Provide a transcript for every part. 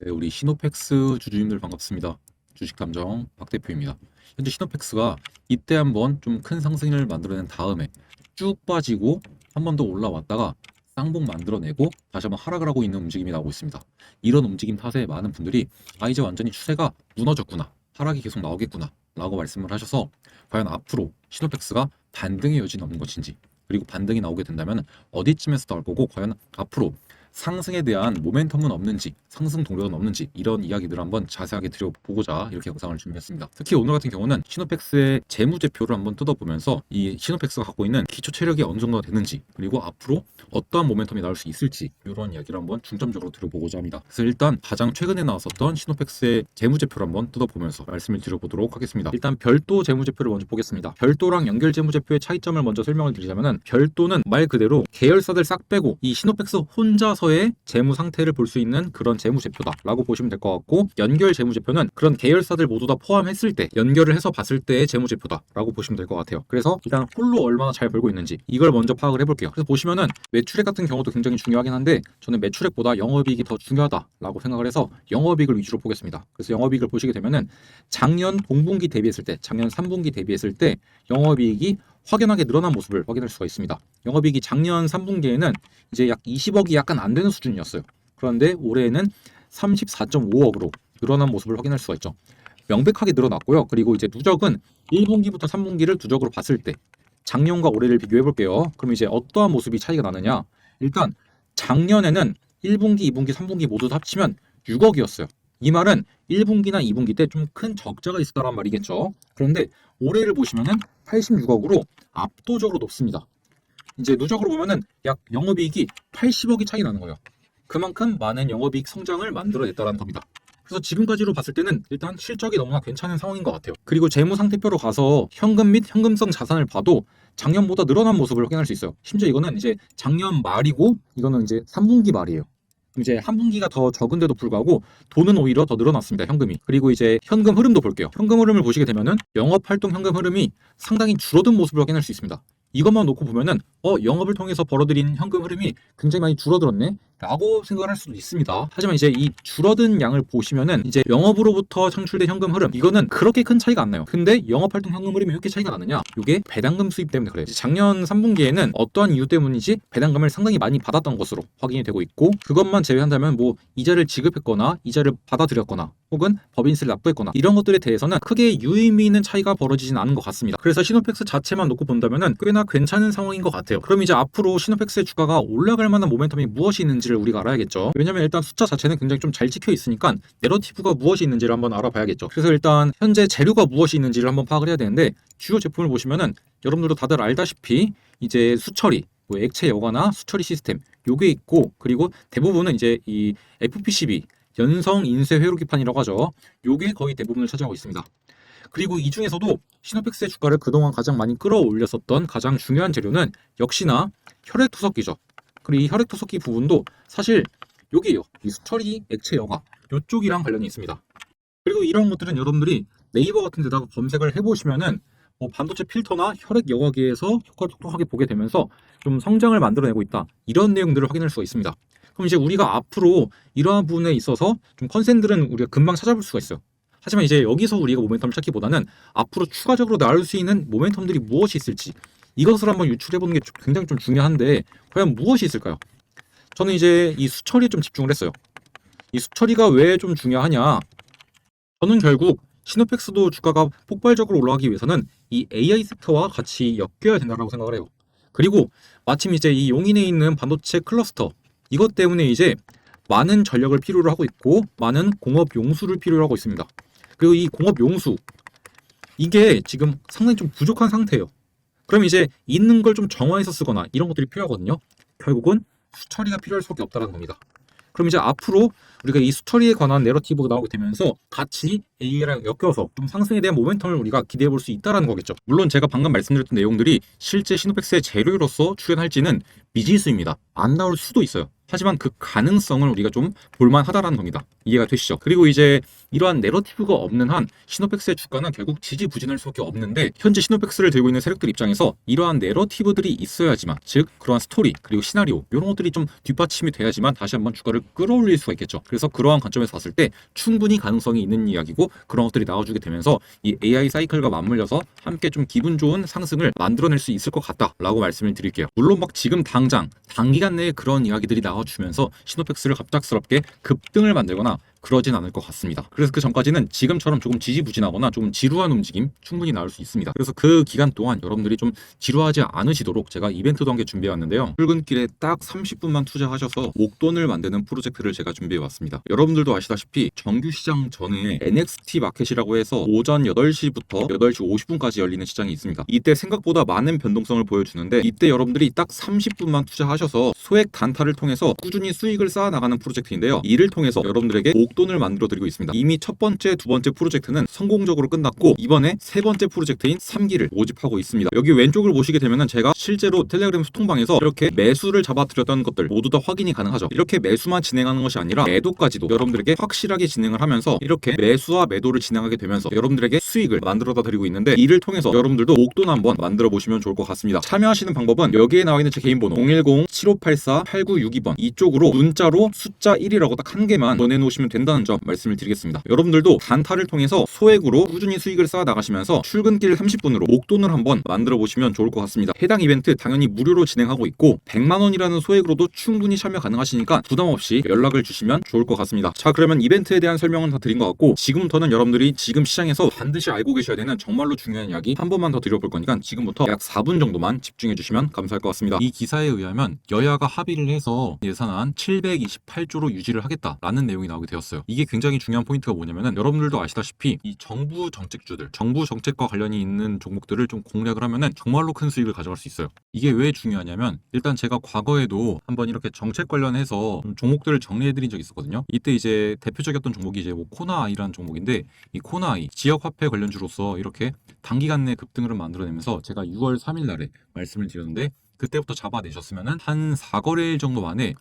네, 우리 시노펙스 주주님들 반갑습니다. 주식탐정 박 대표입니다. 현재 시노펙스가 이때 한번 좀 큰 상승을 만들어낸 다음에 쭉 빠지고 한 번 더 올라왔다가 쌍봉 만들어내고 다시 한번 하락을 하고 있는 움직임이 나오고 있습니다. 이런 움직임 탓에 많은 분들이 이제 완전히 추세가 무너졌구나, 하락이 계속 나오겠구나 라고 말씀을 하셔서 과연 앞으로 시노펙스가 반등의 여지는 없는 것인지, 그리고 반등이 나오게 된다면 어디쯤에서 나올 거고, 과연 앞으로 상승에 대한 모멘텀은 없는지, 상승 동력은 없는지, 이런 이야기들을 한번 자세하게 드려보고자 이렇게 영상을 준비했습니다. 특히 오늘 같은 경우는 시노펙스의 재무제표를 한번 뜯어보면서 이 시노펙스가 갖고 있는 기초 체력이 어느 정도 되는지, 그리고 앞으로 어떠한 모멘텀이 나올 수 있을지, 이런 이야기를 한번 중점적으로 들어보고자 합니다. 그래서 일단 가장 최근에 나왔었던 시노펙스의 재무제표를 한번 뜯어보면서 말씀을 드려보도록 하겠습니다. 일단 별도 재무제표를 먼저 보겠습니다. 별도랑 연결 재무제표의 차이점을 먼저 설명을 드리자면, 별도는 말 그대로 계열사들 싹 빼고 이 시노펙스 혼자서의 재무 상태를 볼 수 있는 그런 재무제표다라고 보시면 될 것 같고, 연결 재무제표는 그런 계열사들 모두 다 포함했을 때, 연결을 해서 봤을 때의 재무제표다라고 보시면 될 것 같아요. 그래서 일단 홀로 얼마나 잘 벌고 있는지 이걸 먼저 파악을 해볼게요. 그래서 보시면은 매출액 같은 경우도 굉장히 중요하긴 한데, 저는 매출액보다 영업이익이 더 중요하다라고 생각을 해서 영업이익을 위주로 보겠습니다. 그래서 영업이익을 보시게 되면은 작년 동분기 대비했을 때, 작년 3분기 대비했을 때 영업이익이 확연하게 늘어난 모습을 확인할 수가 있습니다. 영업이익이 작년 3분기에는 이제 약 20억이 약간 안 되는 수준이었어요. 그런데 올해에는 34.5억으로 늘어난 모습을 확인할 수가 있죠. 명백하게 늘어났고요. 그리고 이제 누적은 1분기부터 3분기를 누적으로 봤을 때 작년과 올해를 비교해 볼게요. 그럼 이제 어떠한 모습이 차이가 나느냐? 일단 작년에는 1분기, 2분기, 3분기 모두 다 합치면 6억이었어요. 이 말은 1분기나 2분기 때 좀 큰 적자가 있었다는 말이겠죠. 그런데 올해를 보시면은 86억으로 압도적으로 높습니다. 이제 누적으로 보면은 약 영업이익이 80억이 차이 나는 거예요. 그만큼 많은 영업이익 성장을 만들어냈다는 겁니다. 그래서 지금까지로 봤을 때는 일단 실적이 너무나 괜찮은 상황인 것 같아요. 그리고 재무 상태표로 가서 현금 및 현금성 자산을 봐도 작년보다 늘어난 모습을 확인할 수 있어요. 심지어 이거는 이제 작년 말이고, 이거는 이제 3분기 말이에요. 이제 한 분기가 더 적은데도 불구하고 돈은 오히려 더 늘어났습니다. 현금이. 그리고 이제 현금 흐름도 볼게요. 현금 흐름을 보시게 되면은 영업활동 현금 흐름이 상당히 줄어든 모습을 확인할 수 있습니다. 이것만 놓고 보면은 영업을 통해서 벌어들인 현금 흐름이 굉장히 많이 줄어들었네 라고 생각을 할 수도 있습니다. 하지만 이제 이 줄어든 양을 보시면은 이제 영업으로부터 창출된 현금 흐름, 이거는 그렇게 큰 차이가 안 나요. 근데 영업활동 현금 흐름이 왜 이렇게 차이가 나느냐? 이게 배당금 수입 때문에 그래요. 작년 3분기에는 어떠한 이유 때문인지 배당금을 상당히 많이 받았던 것으로 확인이 되고 있고, 그것만 제외한다면 뭐 이자를 지급했거나 이자를 받아들였거나 혹은 법인세를 납부했거나 이런 것들에 대해서는 크게 유의미 있는 차이가 벌어지진 않은 것 같습니다. 그래서 시노펙스 자체만 놓고 본다면은 꽤나 괜찮은 상황인 것 같아요. 그럼 이제 앞으로 시노펙스의 주가가 올라갈 만한 모멘텀이 무엇이 있는지를 우리가 알아야겠죠. 왜냐면 일단 숫자 자체는 굉장히 좀 잘 찍혀 있으니까 내러티브가 무엇이 있는지를 한번 알아봐야겠죠. 그래서 일단 현재 재료가 무엇이 있는지를 한번 파악을 해야 되는데, 주요 제품을 보시면은 여러분들도 다들 알다시피 이제 수처리, 뭐 액체 여과나 수처리 시스템 요게 있고, 그리고 대부분은 이제 이 FPCB 연성 인쇄 회로기판이라고 하죠. 요게 거의 대부분을 차지하고 있습니다. 그리고 이 중에서도 시노펙스의 주가를 그동안 가장 많이 끌어올렸었던 가장 중요한 재료는 역시나 혈액투석기죠. 그리고 이 혈액투석기 부분도 사실 여기에요. 이 수처리 액체 여과 요쪽이랑 관련이 있습니다. 그리고 이런 것들은 여러분들이 네이버 같은 데다가 검색을 해보시면은 반도체 필터나 혈액 여과기에서 효과를 톡톡하게 보게 되면서 좀 성장을 만들어내고 있다, 이런 내용들을 확인할 수가 있습니다. 그럼 이제 우리가 앞으로 이러한 부분에 있어서 좀 컨센들은 우리가 금방 찾아볼 수가 있어요. 하지만 이제 여기서 우리가 모멘텀을 찾기보다는 앞으로 추가적으로 나올 수 있는 모멘텀들이 무엇이 있을지, 이것을 한번 유출해보는 게 굉장히 좀 중요한데, 과연 무엇이 있을까요? 저는 이제 이 수처리에 좀 집중을 했어요. 이 수처리가 왜 좀 중요하냐? 저는 결국 시노펙스도 주가가 폭발적으로 올라가기 위해서는 이 AI 섹터와 같이 엮여야 된다고 생각을 해요. 그리고 마침 이제 이 용인에 있는 반도체 클러스터, 이것 때문에 이제 많은 전력을 필요로 하고 있고 많은 공업 용수를 필요로 하고 있습니다. 그리고 이 공업 용수, 이게 지금 상당히 좀 부족한 상태예요. 그럼 이제 있는 걸 좀 정화해서 쓰거나 이런 것들이 필요하거든요. 결국은 수처리가 필요할 수밖에 없다는 겁니다. 그럼 이제 앞으로 우리가 이 수처리에 관한 내러티브가 나오게 되면서 같이 AI랑 엮여서 좀 상승에 대한 모멘텀을 우리가 기대해 볼 수 있다는 거겠죠. 물론 제가 방금 말씀드렸던 내용들이 실제 시노펙스의 재료로서 출연할지는 미지수입니다. 안 나올 수도 있어요. 하지만 그 가능성을 우리가 좀 볼만하다라는 겁니다. 이해가 되시죠? 그리고 이제 이러한 내러티브가 없는 한 시노펙스의 주가는 결국 지지부진할 수밖에 없는데, 현재 시노펙스를 들고 있는 세력들 입장에서 이러한 내러티브들이 있어야지만, 즉 그러한 스토리 그리고 시나리오 이런 것들이 좀 뒷받침이 돼야지만 다시 한번 주가를 끌어올릴 수가 있겠죠. 그래서 그러한 관점에서 봤을 때 충분히 가능성이 있는 이야기고, 그런 것들이 나와주게 되면서 이 AI 사이클과 맞물려서 함께 좀 기분 좋은 상승을 만들어낼 수 있을 것 같다라고 말씀을 드릴게요. 물론 막 지금 당장 단기간 내에 그런 이야기들이 나와주면서 시노펙스를 갑작스럽게 급등을 만들거나 그러진 않을 것 같습니다. 그래서 그 전까지는 지금처럼 조금 지지부진하거나 조금 지루한 움직임 충분히 나올 수 있습니다. 그래서 그 기간 동안 여러분들이 좀 지루하지 않으시도록 제가 이벤트도 한 개 준비해 왔는데요. 출근길에 딱 30분만 투자하셔서 목돈을 만드는 프로젝트를 제가 준비해 왔습니다. 여러분들도 아시다시피 정규 시장 전에 NXT 마켓이라고 해서 오전 8시부터 8시 50분까지 열리는 시장이 있습니다. 이때 생각보다 많은 변동성을 보여주는데, 이때 여러분들이 딱 30분만 투자하셔서 소액 단타를 통해서 꾸준히 수익을 쌓아 나가는 프로젝트인데요. 이를 통해서 여러분들에게 목돈을 만들어 드리고 있습니다. 이미 첫 번째, 두 번째 프로젝트는 성공적으로 끝났고, 이번에 세 번째 프로젝트인 3기를 모집하고 있습니다. 여기 왼쪽을 보시게 되면은 제가 실제로 텔레그램 소통방에서 이렇게 매수를 잡아드렸던 것들 모두 다 확인이 가능하죠. 이렇게 매수만 진행하는 것이 아니라 매도까지도 여러분들에게 확실하게 진행을 하면서 이렇게 매수와 매도를 진행하게 되면서 여러분들에게 수익을 만들어다 드리고 있는데, 이를 통해서 여러분들도 목돈 한번 만들어 보시면 좋을 것 같습니다. 참여하시는 방법은 여기에 나와 있는 제 개인 번호 010-7584-8962번 이쪽으로 문자로 숫자 1이라고 딱 한 개만 보내놓으시면 된다는 점 말씀을 드리겠습니다. 여러분들도 단타를 통해서 소액으로 꾸준히 수익을 쌓아 나가시면서 출근길 30분으로 목돈을 한번 만들어 보시면 좋을 것 같습니다. 해당 이벤트 당연히 무료로 진행하고 있고 100만 원이라는 소액으로도 충분히 참여 가능하시니까 부담 없이 연락을 주시면 좋을 것 같습니다. 자, 그러면 이벤트에 대한 설명은 다 드린 것 같고, 지금부터는 여러분들이 지금 시장에서 반드시 알고 계셔야 되는 정말로 중요한 이야기 한 번만 더 드려볼 거니까 지금부터 약 4분 정도만 집중해 주시면 감사할 것 같습니다. 이 기사에 의하면 여야가 합의를 해서 예산안 728조로 유지를 하겠다라는 내용이 나오게 되었어요. 이게 굉장히 중요한 포인트가 뭐냐면은, 여러분들도 아시다시피 이 정부 정책주들, 정부 정책과 관련이 있는 종목들을 좀 공략을 하면은 정말로 큰 수익을 가져갈 수 있어요. 이게 왜 중요하냐면, 일단 제가 과거에도 한번 이렇게 정책 관련해서 종목들을 정리해드린 적이 있었거든요. 이때 이제 대표적이었던 종목이 이제 뭐 코나아이라는 종목인데, 이 코나아이 지역화폐 관련주로서 이렇게 단기간 내 급등을 만들어내면서 제가 6월 3일 날에 말씀을 드렸는데, 그때부터 잡아내셨으면은 한 4거래일 정도 만에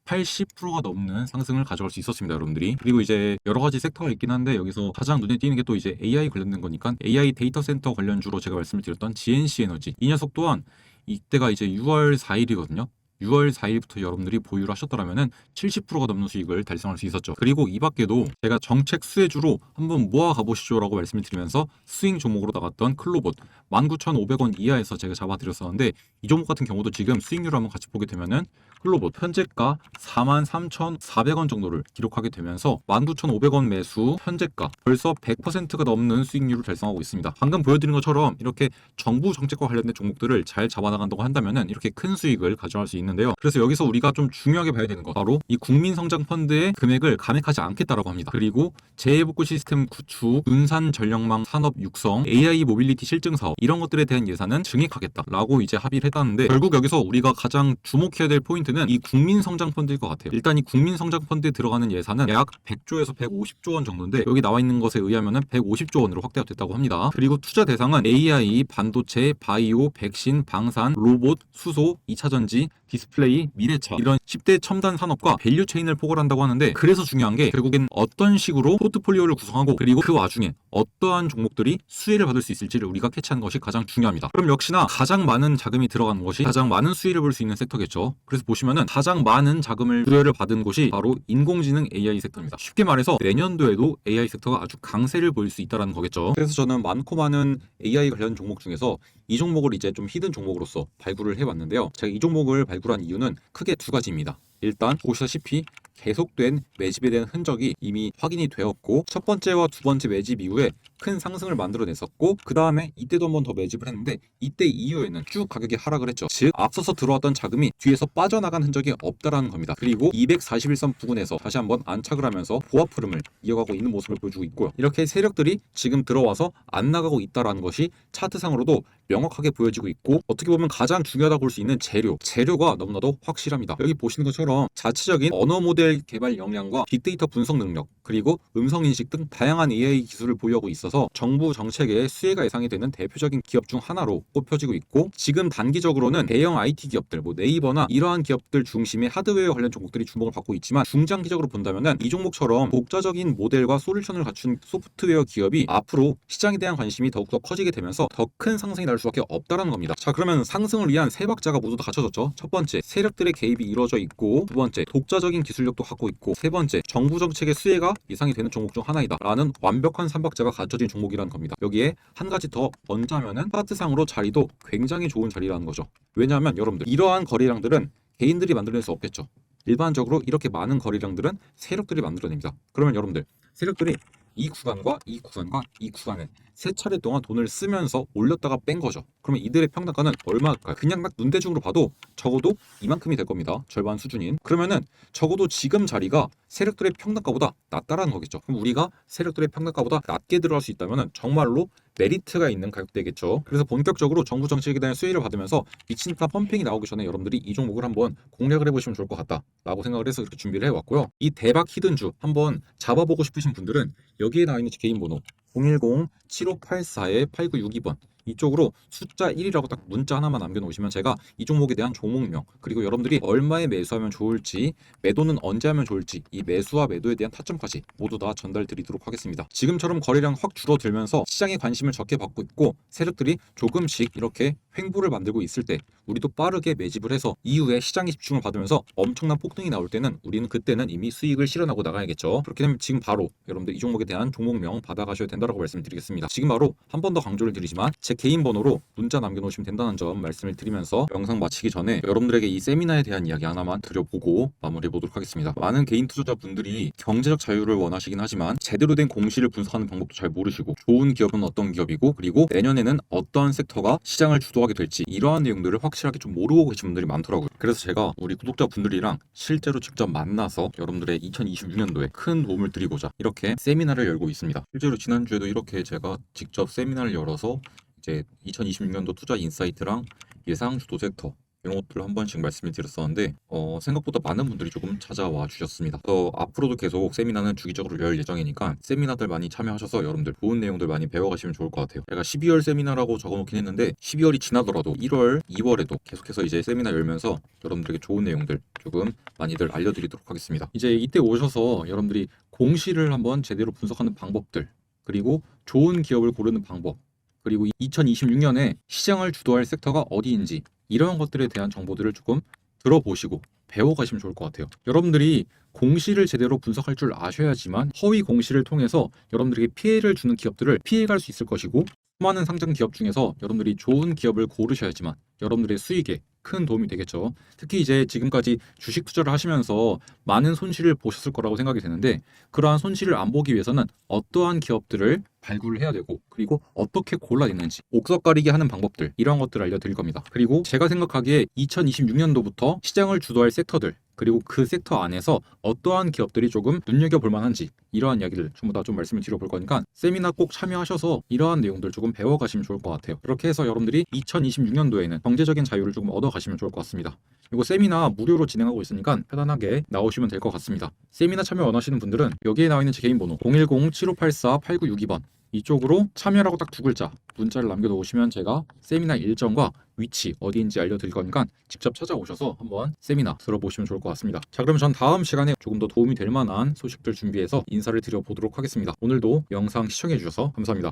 80%가 넘는 상승을 가져갈 수 있었습니다, 여러분들이. 그리고 이제 여러 가지 섹터가 있긴 한데, 여기서 가장 눈에 띄는 게 또 이제 AI 관련된 거니까 AI 데이터 센터 관련주로 제가 말씀을 드렸던 GNC 에너지, 이 녀석 또한 이때가 이제 6월 4일이거든요. 6월 4일부터 여러분들이 보유를 하셨더라면은 70%가 넘는 수익을 달성할 수 있었죠. 그리고 이 밖에도 제가 정책 수혜주로 한번 모아 가보시죠라고 말씀을 드리면서 스윙 종목으로 나갔던 클로봇 19,500원 이하에서 제가 잡아드렸었는데, 이 종목 같은 경우도 지금 수익률을 한번 같이 보게 되면은 클로봇 현재가 43,400원 정도를 기록하게 되면서 19,500원 매수, 현재가 벌써 100%가 넘는 수익률을 달성하고 있습니다. 방금 보여드린 것처럼 이렇게 정부 정책과 관련된 종목들을 잘 잡아나간다고 한다면은 이렇게 큰 수익을 가져갈 수 있는데요. 그래서 여기서 우리가 좀 중요하게 봐야 되는 것, 바로 이 국민성장펀드의 금액을 감액하지 않겠다라고 합니다. 그리고 재해복구 시스템 구축, 분산 전력망 산업 육성, AI 모빌리티 실증 사업, 이런 것들에 대한 예산은 증액하겠다라고 이제 합의를 했다는데, 결국 여기서 우리가 가장 주목해야 될 포인트는 이 국민성장펀드일 것 같아요. 일단 이 국민성장펀드에 들어가는 예산은 약 100조에서 150조 원 정도인데, 여기 나와 있는 것에 의하면은 150조 원으로 확대가 됐다고 합니다. 그리고 투자 대상은 AI, 반도체, 바이오, 백신, 방산, 로봇, 수소, 2차전지, 디스플레이, 미래차, 이런 10대 첨단 산업과 밸류 체인을 포괄한다고 하는데, 그래서 중요한 게 결국엔 어떤 식으로 포트폴리오를 구성하고, 그리고 그 와중에 어떠한 종목들이 수혜를 받을 수 있을지를 우리가 캐치하는 것이 가장 중요합니다. 그럼 역시나 가장 많은 자금이 들어가는 것이 가장 많은 수혜를 볼 수 있는 섹터겠죠. 그래서 보시면은 가장 많은 자금을 수혜를 받은 곳이 바로 인공지능 AI 섹터입니다. 쉽게 말해서 내년도에도 AI 섹터가 아주 강세를 보일 수 있다는 거겠죠. 그래서 저는 많고 많은 AI 관련 종목 중에서 이 종목을 이제 좀 히든 종목으로서 발굴을 해왔는데요. 제가 이 종목을 발굴한 이유는 크게 두 가지입니다. 일단 보시다시피 계속된 매집에 대한 흔적이 이미 확인이 되었고, 첫 번째와 두 번째 매집 이후에 큰 상승을 만들어냈었고, 그 다음에 이때도 한 번 더 매집을 했는데, 이때 이후에는 쭉 가격이 하락을 했죠. 즉 앞서서 들어왔던 자금이 뒤에서 빠져나간 흔적이 없다라는 겁니다. 그리고 241선 부근에서 다시 한번 안착을 하면서 보합 흐름을 이어가고 있는 모습을 보여주고 있고요. 이렇게 세력들이 지금 들어와서 안 나가고 있다라는 것이 차트상으로도 명확하게 보여지고 있고, 어떻게 보면 가장 중요하다고 볼 수 있는 재료가 너무나도 확실합니다. 여기 보시는 것처럼 자체적인 언어 모델 개발 역량과 빅데이터 분석 능력, 그리고 음성인식 등 다양한 AI 기술을 보유하고 있어서 정부 정책에 수혜가 예상이 되는 대표적인 기업 중 하나로 꼽혀지고 있고, 지금 단기적으로는 대형 IT 기업들, 네이버나 이러한 기업들 중심의 하드웨어 관련 종목들이 주목을 받고 있지만, 중장기적으로 본다면은 이 종목처럼 독자적인 모델과 솔루션을 갖춘 소프트웨어 기업이 앞으로 시장에 대한 관심이 더욱더 커지게 되면서 더 큰 상승이 날 수밖에 없다라는 겁니다. 자, 그러면 상승을 위한 세 박자가 모두 다 갖춰졌죠. 첫 번째, 세력들의 개입이 이루어져 있고, 두 번째, 독자적인 기술력도 갖고 있고, 세 번째, 정부 정책의 수혜가 예상이 되는 종목 중 하나이다 라는 완벽한 삼박자가 갖춰진 종목이라는 겁니다. 여기에 한 가지 더 얹자면은 차트상으로 자리도 굉장히 좋은 자리라는 거죠. 왜냐하면 여러분들, 이러한 거래량들은 개인들이 만들어낼 수 없겠죠. 일반적으로 이렇게 많은 거래량들은 세력들이 만들어냅니다. 그러면 여러분들, 세력들이 이 구간과 이 구간과 이 구간에 세 차례 동안 돈을 쓰면서 올렸다가 뺀 거죠. 그러면 이들의 평단가는 얼마일까요? 그냥 딱 눈대중으로 봐도 적어도 이만큼이 될 겁니다. 절반 수준인. 그러면은 적어도 지금 자리가 세력들의 평단가보다 낮다라는 거겠죠. 그럼 우리가 세력들의 평단가보다 낮게 들어갈 수 있다면은 정말로 메리트가 있는 가격대겠죠. 그래서 본격적으로 정부 정책에 대한 수혜를 받으면서 미친 듯한 펌핑이 나오기 전에 여러분들이 이 종목을 한번 공략을 해보시면 좋을 것 같다라고 생각을 해서 이렇게 준비를 해왔고요. 이 대박 히든주 한번 잡아보고 싶으신 분들은 여기에 나와 있는 제 개인 번호 010-7584-8962번 이쪽으로 숫자 1이라고 딱 문자 하나만 남겨놓으시면 제가 이 종목에 대한 종목명, 그리고 여러분들이 얼마에 매수하면 좋을지, 매도는 언제 하면 좋을지, 이 매수와 매도에 대한 타점까지 모두 다 전달 드리도록 하겠습니다. 지금처럼 거래량 확 줄어들면서 시장에 관심을 적게 받고 있고 세력들이 조금씩 이렇게 횡보를 만들고 있을 때 우리도 빠르게 매집을 해서 이후에 시장에 집중을 받으면서 엄청난 폭등이 나올 때는 우리는 그때는 이미 수익을 실현하고 나가야겠죠. 그렇게 되면 지금 바로 여러분들 이 종목에 대한 종목명 받아가셔야 된다고 말씀드리겠습니다. 지금 바로 한 번 더 강조를 드리지만 제 개인 번호로 문자 남겨놓으시면 된다는 점 말씀을 드리면서 영상 마치기 전에 여러분들에게 이 세미나에 대한 이야기 하나만 드려보고 마무리해 보도록 하겠습니다. 많은 개인 투자자분들이 경제적 자유를 원하시긴 하지만 제대로 된 공시를 분석하는 방법도 잘 모르시고, 좋은 기업은 어떤 기업이고, 그리고 내년에는 어떠한 섹터가 시장을 주도하게 될지 이러한 내용들을 확실하게 좀 모르고 계신 분들이 많더라고요. 그래서 제가 우리 구독자분들이랑 실제로 직접 만나서 여러분들의 2026년도에 큰 도움을 드리고자 이렇게 세미나를 열고 있습니다. 실제로 지난주에도 이렇게 제가 직접 세미나를 열어서 이제 2026년도 투자 인사이트랑 예상 주도 섹터 이런 것들을 한 번씩 말씀을 드렸었는데 생각보다 많은 분들이 조금 찾아와 주셨습니다. 그래서 앞으로도 계속 세미나는 주기적으로 열 예정이니까 세미나들 많이 참여하셔서 여러분들 좋은 내용들 많이 배워가시면 좋을 것 같아요. 제가 12월 세미나라고 적어놓긴 했는데 12월이 지나더라도 1월, 2월에도 계속해서 이제 세미나 열면서 여러분들에게 좋은 내용들 조금 많이들 알려드리도록 하겠습니다. 이제 이때 오셔서 여러분들이 공시를 한번 제대로 분석하는 방법들, 그리고 좋은 기업을 고르는 방법, 그리고 2026년에 시장을 주도할 섹터가 어디인지 이런 것들에 대한 정보들을 조금 들어보시고 배워가시면 좋을 것 같아요. 여러분들이 공시를 제대로 분석할 줄 아셔야지만 허위 공시를 통해서 여러분들에게 피해를 주는 기업들을 피해갈 수 있을 것이고, 수많은 상장 기업 중에서 여러분들이 좋은 기업을 고르셔야지만 여러분들의 수익에 큰 도움이 되겠죠. 특히 이제 지금까지 주식 투자를 하시면서 많은 손실을 보셨을 거라고 생각이 되는데, 그러한 손실을 안 보기 위해서는 어떠한 기업들을 발굴을 해야 되고, 그리고 어떻게 골라냈는지 옥석 가리기 하는 방법들, 이런 것들을 알려드릴 겁니다. 그리고 제가 생각하기에 2026년도부터 시장을 주도할 섹터들, 그리고 그 섹터 안에서 어떠한 기업들이 조금 눈여겨볼 만한지 이러한 이야기를 전부 다 좀 말씀을 드려볼 거니까 세미나 꼭 참여하셔서 이러한 내용들 조금 배워가시면 좋을 것 같아요. 그렇게 해서 여러분들이 2026년도에는 경제적인 자유를 조금 얻어가시면 좋을 것 같습니다. 이거 세미나 무료로 진행하고 있으니까 편안하게 나오시면 될 것 같습니다. 세미나 참여 원하시는 분들은 여기에 나와 있는 제 개인 번호 010-7584-8962번 이쪽으로 참여라고 딱 두 글자 문자를 남겨놓으시면 제가 세미나 일정과 위치 어디인지 알려드릴 거니까 직접 찾아오셔서 한번 세미나 들어보시면 좋을 것 같습니다. 자, 그러면 전 다음 시간에 조금 더 도움이 될 만한 소식들 준비해서 인사를 드려보도록 하겠습니다. 오늘도 영상 시청해 주셔서 감사합니다.